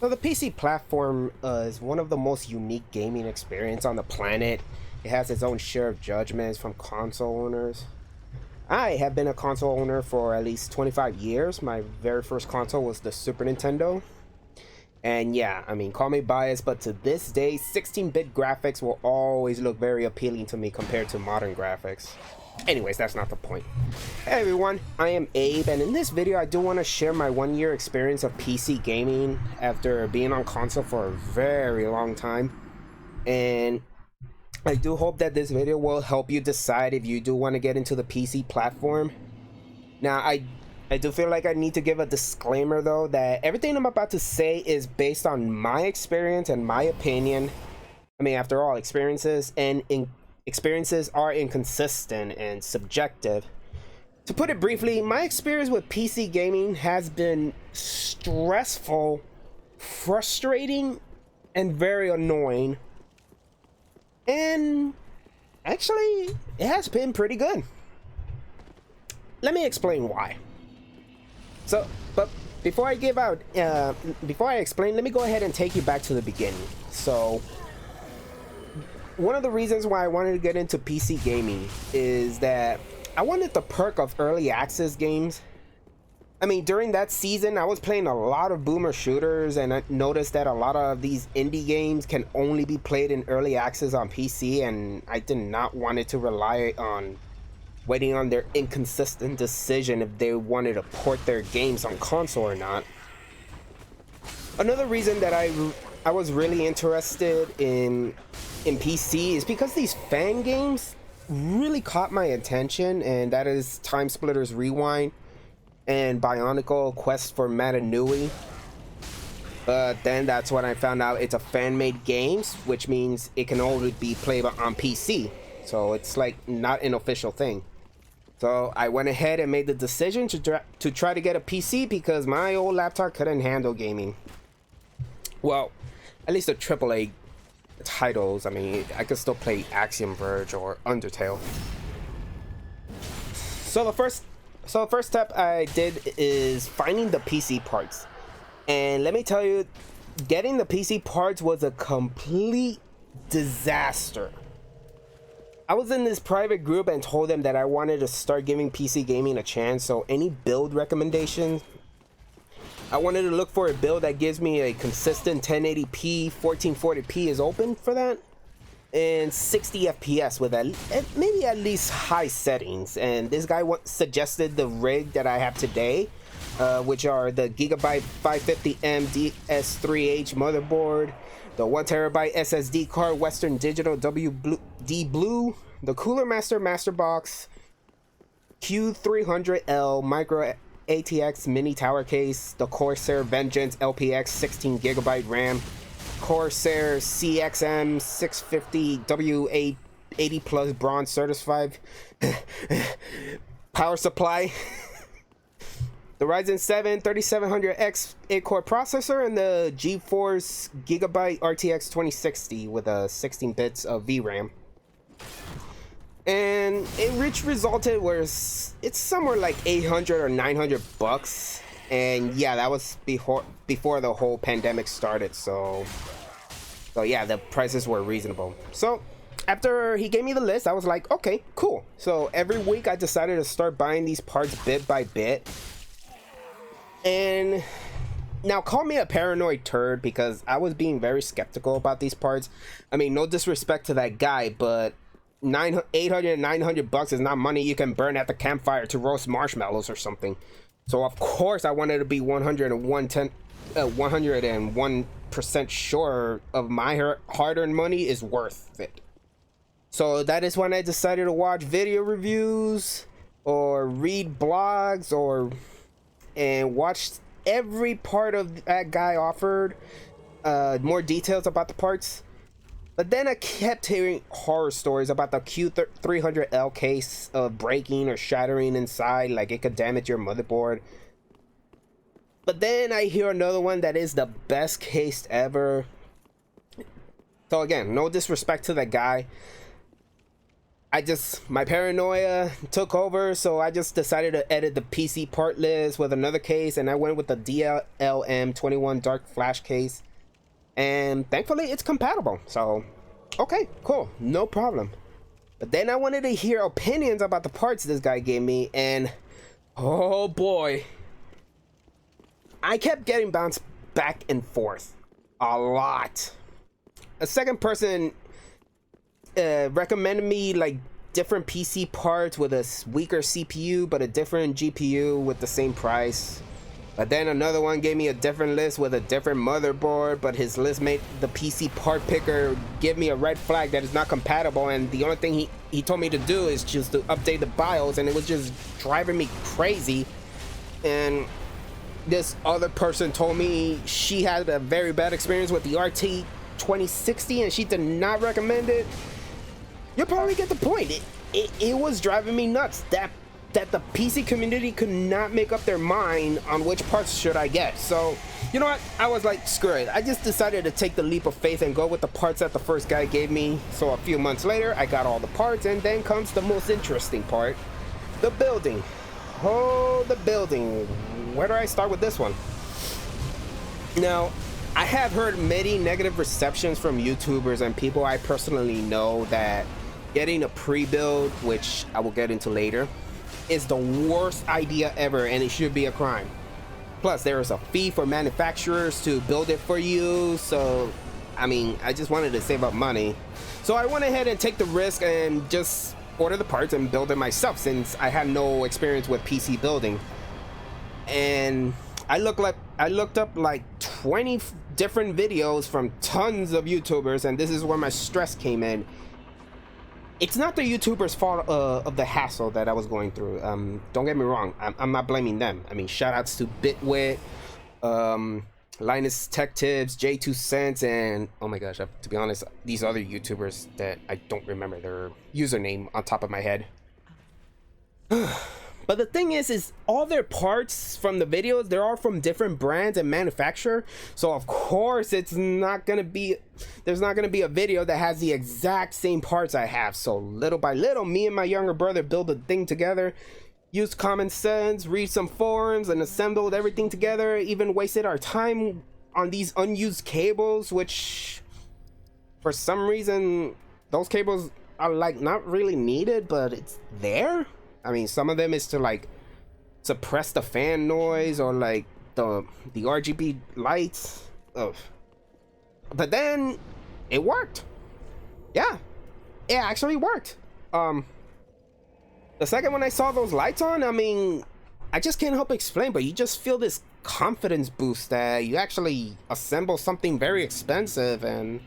So the PC platform is one of the most unique gaming experience on the planet. It has its own share of judgments from console owners. I have been a console owner for at least 25 years. My very first console was the Super Nintendo. And yeah, I mean, call me biased, but to this day, 16-bit graphics will always look very appealing to me compared to modern graphics. Anyways, that's not the point. Hey everyone, I am Abe, and in this video I do want to share my 1 year experience of PC gaming after being on console for a very long time. And I do hope that this video will help you decide if you do want to get into the PC platform. Now, I do feel like I need to give a disclaimer though, that everything I'm about to say is based on my experience and my opinion. I mean, after all, experiences are inconsistent and subjective. To put it briefly, my experience with PC gaming has been stressful, frustrating, and very annoying. And actually, it has been pretty good. Let me explain why. But before I explain, let me go ahead and take you back to the beginning. So, one of the reasons why I wanted to get into PC gaming is that I wanted the perk of early access games. I mean, during that season, I was playing a lot of boomer shooters, and I noticed that a lot of these indie games can only be played in early access on PC, and I did not want it to rely on waiting on their inconsistent decision if they wanted to port their games on console or not. Another reason that I was really interested in PC is because these fan games really caught my attention, and that is Time Splitters Rewind and Bionicle Quest for Matanui. But then that's when I found out it's a fan-made games, which means it can only be played on PC. So it's like not an official thing. So I went ahead and made the decision to try to get a PC because my old laptop couldn't handle gaming. Well, at least the AAA titles. I mean, I could still play Axiom Verge or Undertale. So the first step I did is finding the PC parts. And let me tell you, getting the PC parts was a complete disaster. I was in this private group and told them that I wanted to start giving PC gaming a chance, so any build recommendations, I wanted to look for a build that gives me a consistent 1080p, 1440p is open for that, and 60 FPS with maybe at least high settings. And this guy suggested the rig that I have today, which are the Gigabyte 550M DS3H motherboard, the 1TB SSD card, Western Digital WD Blue, the Cooler Master Box, Q300L Micro ATX Mini Tower Case, the Corsair Vengeance LPX 16GB RAM, Corsair CXM 650 W80 Plus Bronze Certified power supply, the Ryzen 7 3700X 8-core processor, and the GeForce Gigabyte RTX 2060 with a 16 bits of VRAM. And it resulted where it's somewhere like 800 or 900 bucks. And yeah, that was before the whole pandemic started. So yeah, the prices were reasonable. So after he gave me the list, I was like, okay, cool. So every week I decided to start buying these parts bit by bit. And now call me a paranoid turd because I was being very skeptical about these parts. I mean, no disrespect to that guy, but 800 900 bucks is not money you can burn at the campfire to roast marshmallows or something. So of course I wanted to be 101% sure of my hard-earned money is worth it. So that is when I decided to watch video reviews or read blogs and watch every part of that guy offered more details about the parts. But then I kept hearing horror stories about the Q300L case of breaking or shattering inside, like it could damage your motherboard. But then I hear another one that is the best case ever. So again, no disrespect to that guy, my paranoia took over, so I just decided to edit the PC part list with another case, and I went with the DLM21 Dark Flash case, and thankfully it's compatible. So, okay, cool, no problem. But then I wanted to hear opinions about the parts this guy gave me, and oh boy, I kept getting bounced back and forth a lot. A second person recommended me like different PC parts with a weaker CPU but a different GPU with the same price. But then another one gave me a different list with a different motherboard, but his list made the PC part picker give me a red flag that is not compatible, and the only thing he told me to do is just to update the BIOS, and it was just driving me crazy. And this other person told me she had a very bad experience with the RT 2060 and she did not recommend it. You'll probably get the point. It was driving me nuts that the PC community could not make up their mind on which parts should I get. So, you know what? I was like, screw it. I just decided to take the leap of faith and go with the parts that the first guy gave me. So a few months later, I got all the parts, and then comes the most interesting part, the building. Oh, the building. Where do I start with this one? Now, I have heard many negative receptions from YouTubers and people I personally know that getting a pre-build, which I will get into later, is the worst idea ever, and it should be a crime. Plus, there is a fee for manufacturers to build it for you, so I mean, I just wanted to save up money. So I went ahead and take the risk and just order the parts and build it myself, since I had no experience with PC building. And I looked up like 20 different videos from tons of YouTubers, and this is where my stress came in. It's not the YouTubers' fault of the hassle that I was going through. Don't get me wrong, I'm not blaming them. I mean, shout outs to Bitwit, Linus Tech Tips, J2 Cents, and oh my gosh, to be honest, these other YouTubers that I don't remember their username on top of my head. But the thing is all their parts from the videos, they're all from different brands and manufacturer. So of course there's not gonna be a video that has the exact same parts I have. So little by little, me and my younger brother built a thing together, used common sense, read some forums, and assembled everything together. Even wasted our time on these unused cables, which for some reason those cables are like not really needed, but it's there. I mean, some of them is to like suppress the fan noise or like the RGB lights. Ugh. But then it worked. Yeah, it actually worked. The second when I saw those lights on, I mean, I just can't help explain, but you just feel this confidence boost that you actually assemble something very expensive. And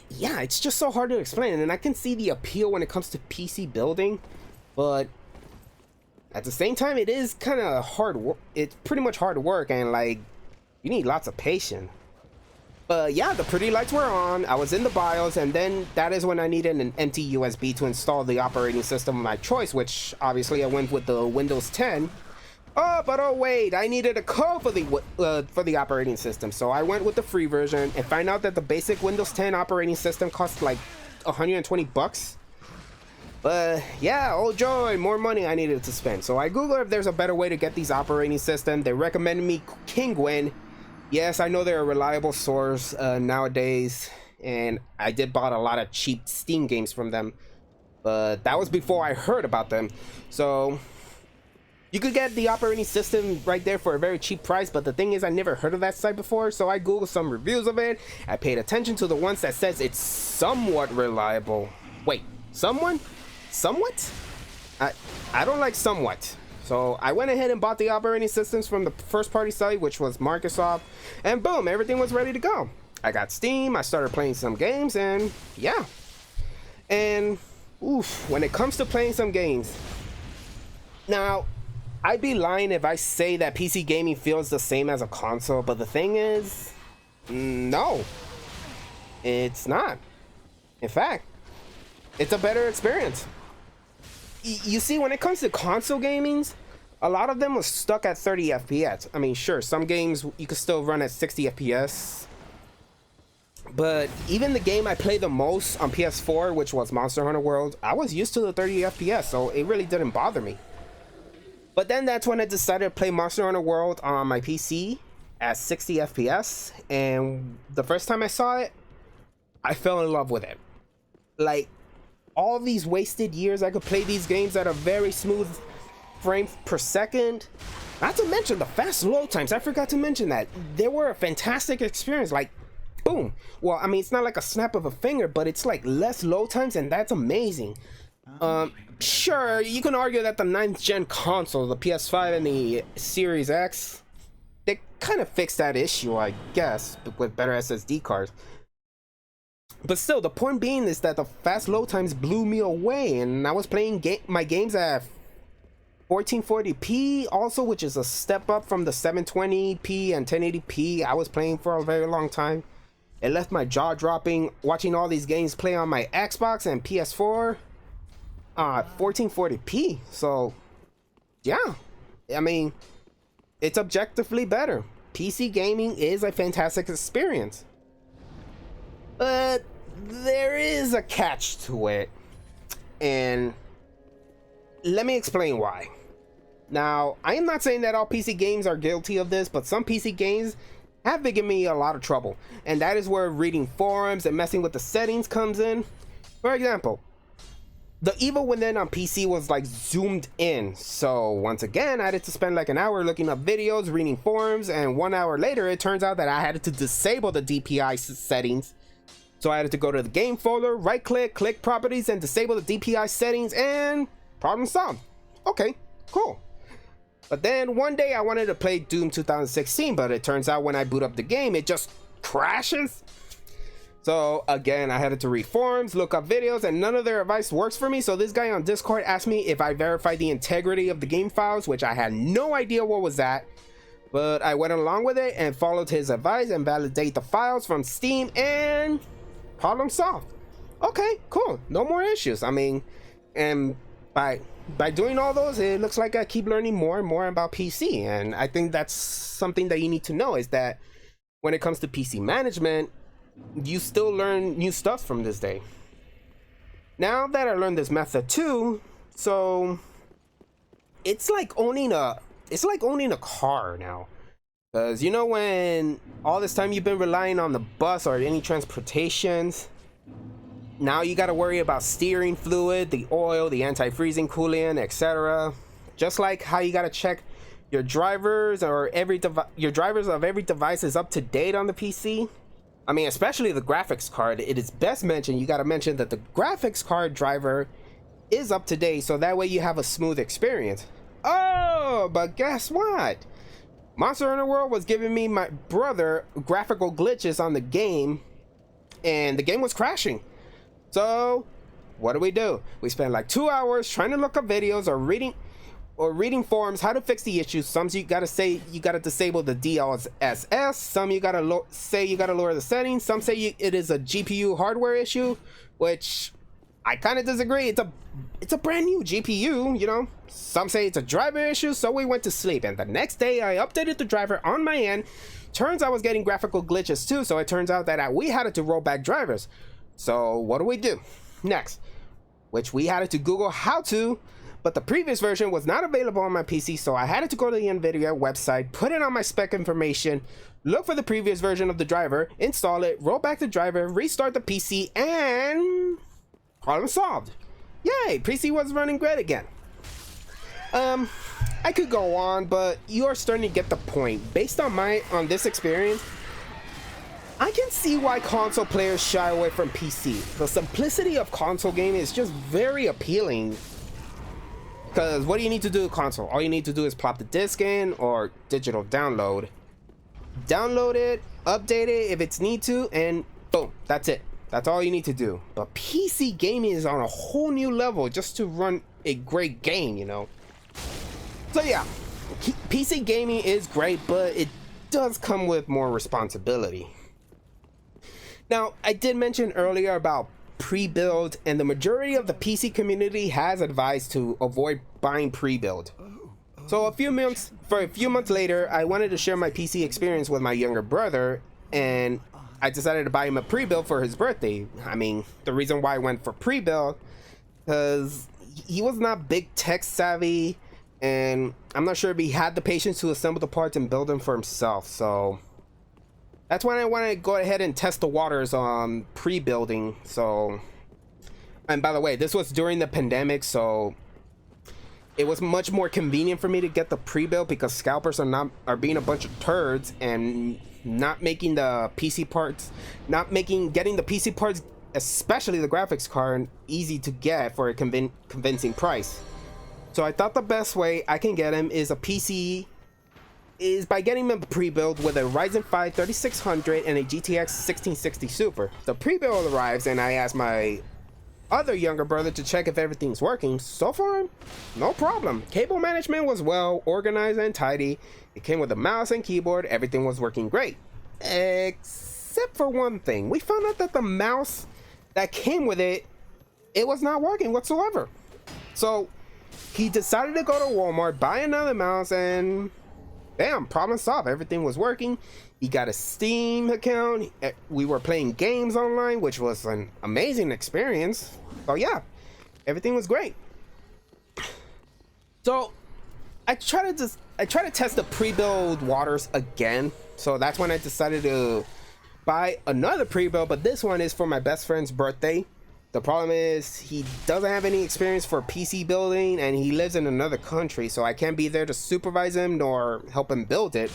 yeah, it's just so hard to explain, and I can see the appeal when it comes to PC building, but at the same time, it is kind of hard work. It's pretty much hard work, and like, you need lots of patience. But yeah, the pretty lights were on, I was in the BIOS, and then that is when I needed an empty USB to install the operating system of my choice, which obviously I went with the Windows 10. Oh wait, I needed a code for the operating system, so I went with the free version and find out that the basic Windows 10 operating system costs like 120 bucks. But yeah, oh joy, more money I needed to spend. So I googled if there's a better way to get these operating systems. They recommended me Kingwin. Yes, I know they're a reliable source nowadays, and I did bought a lot of cheap Steam games from them, but that was before I heard about them. So you could get the operating system right there for a very cheap price, but the thing is, I never heard of that site before, so I googled some reviews of it. I paid attention to the ones that says it's somewhat reliable. Wait, somewhat? I don't like somewhat. So I went ahead and bought the operating systems from the first party site, which was Microsoft, and boom, everything was ready to go. I got Steam, I started playing some games, and yeah. And oof, when it comes to playing some games, now, I'd be lying if I say that PC gaming feels the same as a console, but the thing is, no, it's not. In fact, it's a better experience. You see, when it comes to console gamings, a lot of them are stuck at 30 FPS. I mean, sure, some games you could still run at 60 FPS, But even the game I played the most on PS4, which was Monster Hunter World, I was used to the 30 FPS, so it really didn't bother me. But then that's when I decided to play Monster Hunter World on my PC at 60 FPS, and the first time I saw it, I fell in love with it. Like, all these wasted years I could play these games at a very smooth frame per second. Not to mention the fast load times. I forgot to mention that. They were a fantastic experience. Like, boom. Well, I mean, it's not like a snap of a finger, but it's like less load times, and that's amazing. Sure, you can argue that the 9th gen console, the PS5 and the Series X, they kind of fixed that issue, I guess, with better SSD cards. But still, the point being is that the fast load times blew me away, and I was playing my games at 1440p also, which is a step up from the 720p and 1080p I was playing for a very long time. It left my jaw dropping watching all these games play on my Xbox and PS4 1440p. So yeah, I mean, it's objectively better. PC gaming is a fantastic experience, but there is a catch to it, and let me explain why. Now, I am not saying that all PC games are guilty of this, but some PC games have given me a lot of trouble, and that is where reading forums and messing with the settings comes in. For example, the Evil Within on PC was like zoomed in, so once again I had to spend like an hour looking up videos, reading forums, and 1 hour later it turns out that I had to disable the DPI settings. So I had to go to the game folder, right click, click properties, and disable the DPI settings, and problem solved. Okay, cool. But then one day I wanted to play Doom 2016, but it turns out when I boot up the game, it just crashes. So again, I had to read forums, look up videos, and none of their advice works for me. So this guy on Discord asked me if I verified the integrity of the game files, which I had no idea what was that. But I went along with it and followed his advice and validate the files from Steam, and problem solved. Okay, cool. No more issues. I mean, and by doing all those, it looks like I keep learning more and more about PC. And I think that's something that you need to know, is that when it comes to PC management, you still learn new stuff from this day. Now that I learned this method too, so it's like owning a car now. Because you know, when all this time you've been relying on the bus or any transportations, now you got to worry about steering fluid, the oil, the anti-freezing coolant, etc. Just like how you got to check your drivers or your drivers of every device is up to date on the PC. I mean, especially the graphics card. It is best mentioned. You got to mention that the graphics card driver is up to date, so that way you have a smooth experience. Oh, but guess what? Monster Hunter World was giving me my brother graphical glitches on the game, and the game was crashing. So what do? We spent like 2 hours trying to look up videos or reading forums how to fix the issues. Some you gotta say you gotta disable the DLSS. Some you gotta say you gotta lower the settings. Some say it is a GPU hardware issue, which I kind of disagree. It's a brand new GPU, you know. Some say it's a driver issue, so we went to sleep. And the next day I updated the driver on my end. Turns out I was getting graphical glitches too, so it turns out that we had to roll back drivers. So what do we do next? Which we had to Google how to, but the previous version was not available on my PC, so I had to go to the NVIDIA website, put it on my spec information, look for the previous version of the driver, install it, roll back the driver, restart the PC, and problem solved. Yay, PC was running great again. I could go on, but you are starting to get the point. Based on this experience, I can see why console players shy away from PC. The simplicity of console gaming is just very appealing. Because what do you need to do with console? All you need to do is plop the disc in or digital download. Download it, update it if it's need to, and boom, that's it. That's all you need to do. But PC gaming is on a whole new level just to run a great game, you know. So yeah, PC gaming is great, but it does come with more responsibility. Now, I did mention earlier about pre-build, and the majority of the PC community has advised to avoid buying pre-build. So a few months later, I wanted to share my PC experience with my younger brother, and I decided to buy him a pre-build for his birthday. I mean, the reason why I went for pre-build, because he was not big tech savvy, and I'm not sure if he had the patience to assemble the parts and build them for himself. So that's when I want to go ahead and test the waters on pre-building. So, and by the way, this was during the pandemic, so it was much more convenient for me to get the pre-build because scalpers are being a bunch of turds and not making the PC parts, getting the PC parts, especially the graphics card, easy to get for a convincing price. So I thought the best way I can get him is by getting him a pre-build with a Ryzen 5 3600 and a GTX 1660 Super. The pre-build arrives and I asked my other younger brother to check if everything's working. So far, no problem. Cable management was well organized and tidy. It came with a mouse and keyboard. Everything was working great, except for one thing. We found out that the mouse that came with it was not working whatsoever. So he decided to go to Walmart, buy another mouse, and bam, problem solved. Everything was working. He got a Steam account. We were playing games online, which was an amazing experience. So yeah, everything was great. So I try to test the pre-build waters again. So that's when I decided to buy another pre-build, but this one is for my best friend's birthday. The problem is he doesn't have any experience for PC building and he lives in another country, so I can't be there to supervise him nor help him build it.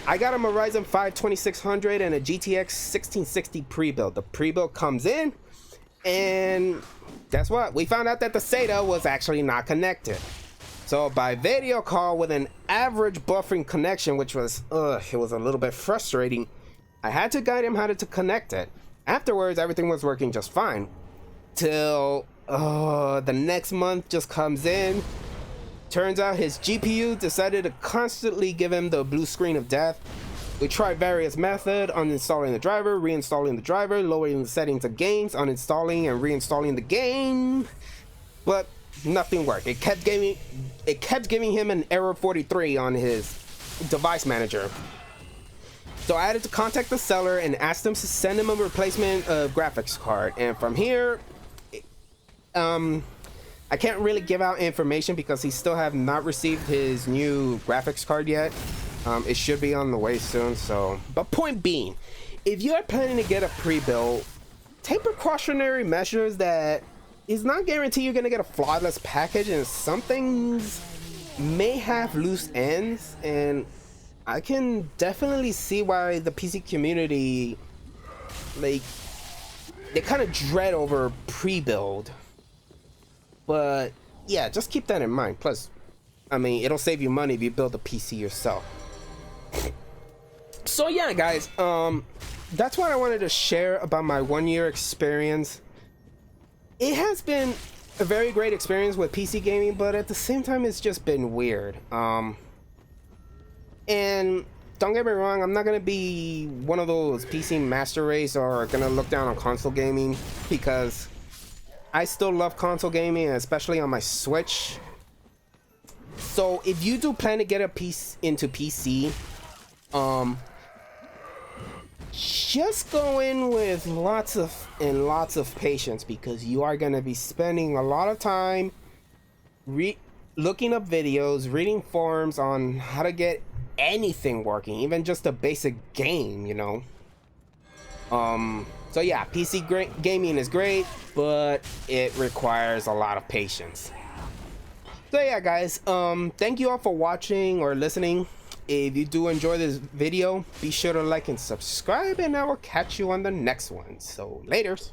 I got him a Ryzen 5 2600 and a GTX 1660 pre-build. The pre-build comes in, and guess what? We found out that the SATA was actually not connected. So by video call with an average buffering connection, which was, it was a little bit frustrating, I had to guide him how to connect it. Afterwards, everything was working just fine. Till the next month just comes in. Turns out his GPU decided to constantly give him the blue screen of death. We tried various methods, uninstalling the driver, reinstalling the driver, lowering the settings of games, uninstalling and reinstalling the game, but nothing worked. It kept giving him an error 43 on his device manager. So I had to contact the seller and ask them to send him a replacement graphics card. And from here, I can't really give out information because he still have not received his new graphics card yet. It should be on the way soon. So, but point being, if you're planning to get a pre-build, take precautionary measures that is not guarantee you're gonna get a flawless package, and some things may have loose ends, and I can definitely see why the PC community, like, they kind of dread over pre-build. But yeah, just keep that in mind. Plus, I mean, it'll save you money if you build a PC yourself. So yeah, guys, that's what I wanted to share about my 1-year experience. It has been a very great experience with PC gaming, but at the same time, it's just been weird. And don't get me wrong, I'm not gonna be one of those PC master race or gonna look down on console gaming, because I still love console gaming, especially on my Switch. So if you do plan to get a piece into PC, just go in with lots of patience, because you are going to be spending a lot of time looking up videos, reading forums on how to get anything working, even just a basic game, you know. So yeah, PC gaming is great, but it requires a lot of patience. So yeah, guys, thank you all for watching or listening. If you do enjoy this video, be sure to like and subscribe, and I will catch you on the next one. So laters.